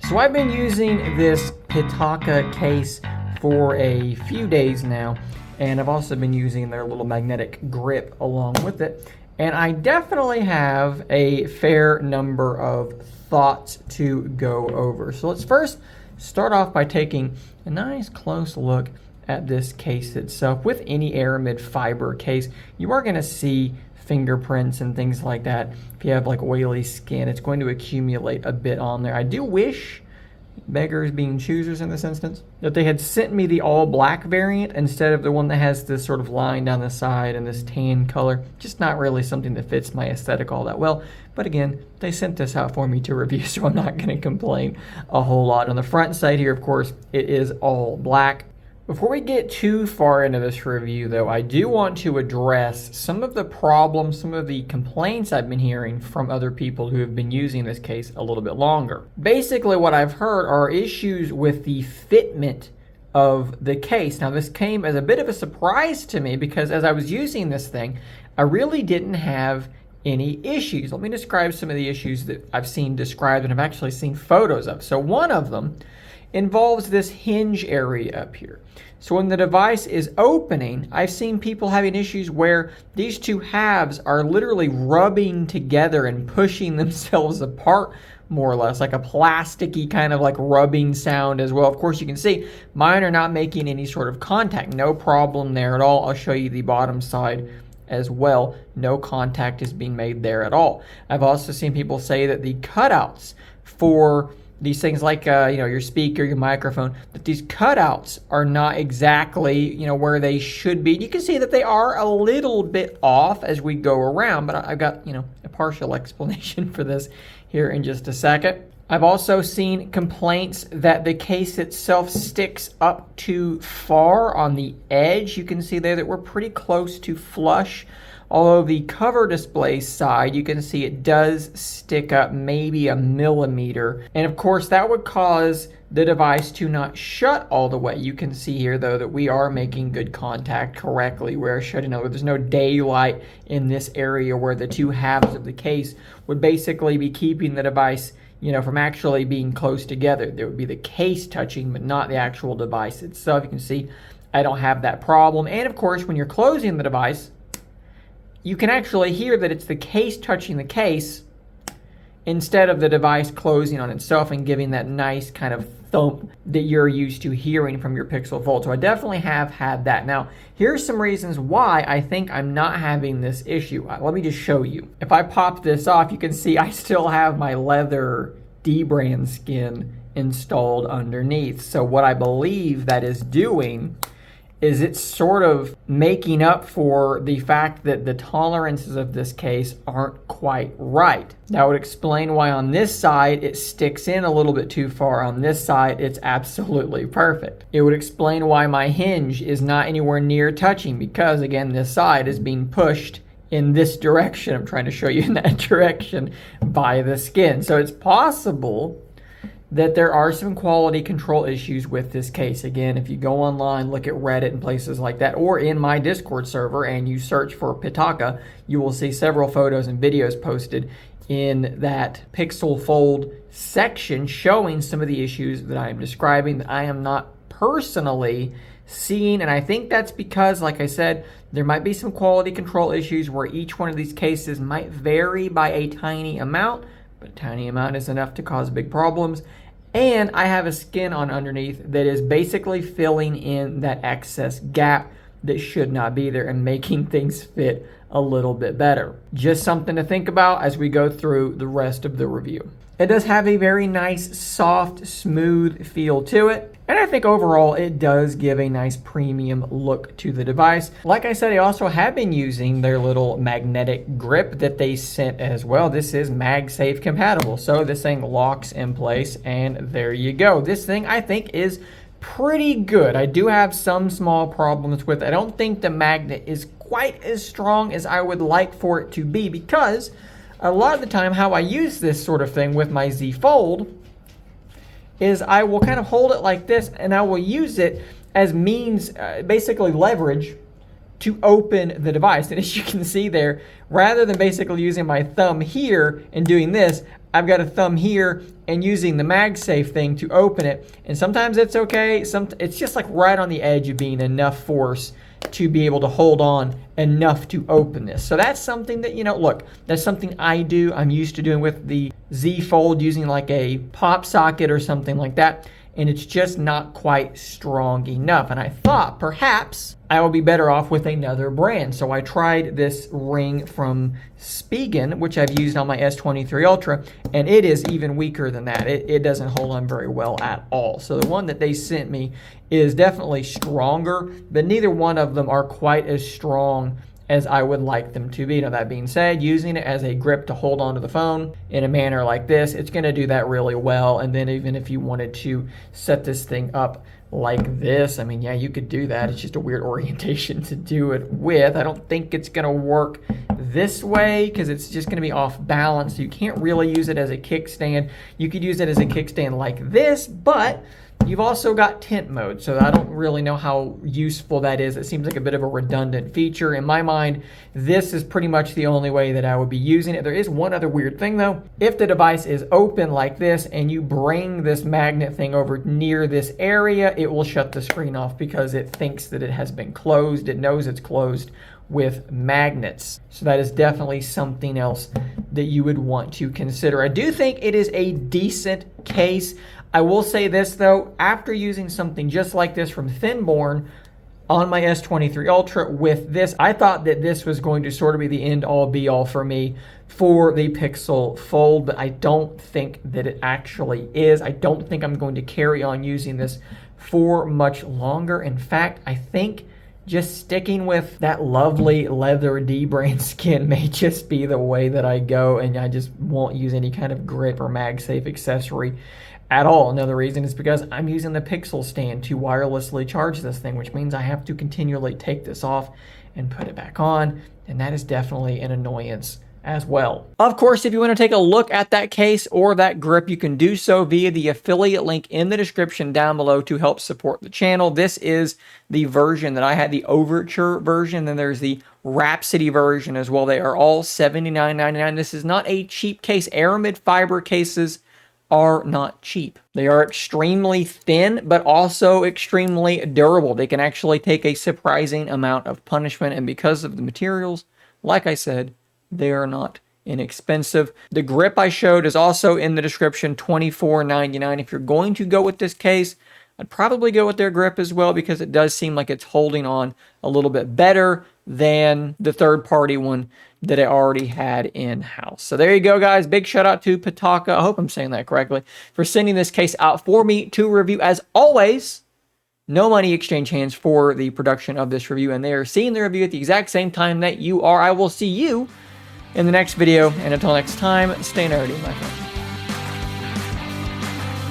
So I've been using this PITAKA case for a few days now, and I've also been using their little magnetic grip along with it. And I definitely have a fair number of thoughts to go over. So let's first start off by taking a nice close look at this case itself. With any Aramid fiber case, you are going to see fingerprints and things like that. If you have like oily skin, it's going to accumulate a bit on there. I do wish, beggars being choosers in this instance, that they had sent me the all black variant instead of the one that has this sort of line down the side and this tan color. Just not really something that fits my aesthetic all that well. But again, they sent this out for me to review, so I'm not going to complain a whole lot. On the front side here, of course, it is all black. Before we get too far into this review, though, I do want to address some of the problems, some of the complaints I've been hearing from other people who have been using this case a little bit longer. Basically, what I've heard are issues with the fitment of the case. Now, this came as a bit of a surprise to me because as I was using this thing, I really didn't have any issues. Let me describe some of the issues that I've seen described and I've actually seen photos of. So one of them involves this hinge area up here. So when the device is opening, I've seen people having issues where these two halves are literally rubbing together and pushing themselves apart, more or less, like a plasticky kind of like rubbing sound as well. Of course, you can see mine are not making any sort of contact. No problem there at all. I'll show you the bottom side as well. No contact is being made there at all. I've also seen people say that the cutouts for these things like your speaker, your microphone, that these cutouts are not exactly where they should be. You can see that they are a little bit off as we go around, but I've got a partial explanation for this here in just a second. I've also seen complaints that the case itself sticks up too far on the edge. You can see there that we're pretty close to flush. Although the cover display side, you can see it does stick up maybe a millimeter. And of course, that would cause the device to not shut all the way. You can see here, though, that we are making good contact correctly where it should. There's no daylight in this area where the two halves of the case would basically be keeping the device from actually being close together. There would be the case touching, but not the actual device itself. You can see I don't have that problem. And of course, when you're closing the device, you can actually hear that it's the case touching the case instead of the device closing on itself and giving that nice kind of thump that you're used to hearing from your Pixel Fold. So I definitely have had that. Now, here's some reasons why I think I'm not having this issue. Let me just show you. If I pop this off, you can see I still have my leather D-brand skin installed underneath. So what I believe that is doing is it's sort of making up for the fact that the tolerances of this case aren't quite right. That would explain why on this side it sticks in a little bit too far. On this side, it's absolutely perfect. It would explain why my hinge is not anywhere near touching because, again, this side is being pushed in this direction. I'm trying to show you in that direction by the skin. So it's possible that there are some quality control issues with this case. Again, if you go online, look at Reddit and places like that, or in my Discord server and you search for PITAKA, you will see several photos and videos posted in that Pixel Fold section showing some of the issues that I am describing that I am not personally seeing. And I think that's because, like I said, there might be some quality control issues where each one of these cases might vary by a tiny amount, but a tiny amount is enough to cause big problems. And I have a skin on underneath that is basically filling in that excess gap that should not be there and making things fit a little bit better. Just something to think about as we go through the rest of the review. It does have a very nice, soft, smooth feel to it. And I think overall it does give a nice premium look to the device. Like I said, I also have been using their little magnetic grip that they sent as well. This is MagSafe compatible. So this thing locks in place and there you go. This thing I think is pretty good. I do have some small problems with it. I don't think the magnet is quite as strong as I would like for it to be because a lot of the time how I use this sort of thing with my Z Fold is I will kind of hold it like this and I will use it as means, basically leverage, to open the device. And as you can see there, rather than basically using my thumb here and doing this, I've got a thumb here and using the MagSafe thing to open it. And sometimes it's okay. It's just like right on the edge of being enough force to be able to hold on enough to open this. So that's something that, look, that's something I do. I'm used to doing with the Z Fold, using like a pop socket or something like that. And it's just not quite strong enough. And I thought perhaps I would be better off with another brand. So I tried this ring from Spigen, which I've used on my S23 Ultra, and it is even weaker than that. It doesn't hold on very well at all. So the one that they sent me is definitely stronger, but neither one of them are quite as strong as I would like them to be. Now, that being said, using it as a grip to hold onto the phone in a manner like this, it's going to do that really well. And then even if you wanted to set this thing up like this, I mean, yeah, you could do that. It's just a weird orientation to do it with. I don't think it's going to work this way because it's just going to be off balance. So you can't really use it as a kickstand. You could use it as a kickstand like this, but you've also got tent mode, so I don't really know how useful that is. It seems like a bit of a redundant feature. In my mind, this is pretty much the only way that I would be using it. There is one other weird thing though. If the device is open like this and you bring this magnet thing over near this area, it will shut the screen off because it thinks that it has been closed. It knows it's closed with magnets. So that is definitely something else that you would want to consider. I do think it is a decent case. I will say this though, after using something just like this from Thinborn on my S23 Ultra with this, I thought that this was going to sort of be the end all be all for me for the Pixel Fold, but I don't think that it actually is. I don't think I'm going to carry on using this for much longer. In fact, I think just sticking with that lovely leather D-brand skin may just be the way that I go, and I just won't use any kind of grip or MagSafe accessory at all. Another reason is because I'm using the Pixel stand to wirelessly charge this thing, which means I have to continually take this off and put it back on, and that is definitely an annoyance as well. Of course, if you want to take a look at that case or that grip, you can do so via the affiliate link in the description down below to help support the channel. This is the version that I had, the Overture version, then there's the Rhapsody version as well. They are all $79.99. This is not a cheap case. Aramid fiber cases are not cheap. They are extremely thin, but also extremely durable. They can actually take a surprising amount of punishment, and because of the materials, like I said, they are not inexpensive. The grip I showed is also in the description, $24.99. If you're going to go with this case, I'd probably go with their grip as well because it does seem like it's holding on a little bit better than the third-party one that I already had in-house. So there you go, guys. Big shout out to PITAKA, I hope I'm saying that correctly, for sending this case out for me to review. As always, no money exchange hands for the production of this review, and they are seeing the review at the exact same time that you are. I will see you in the next video, and until next time, stay nerdy, my friends.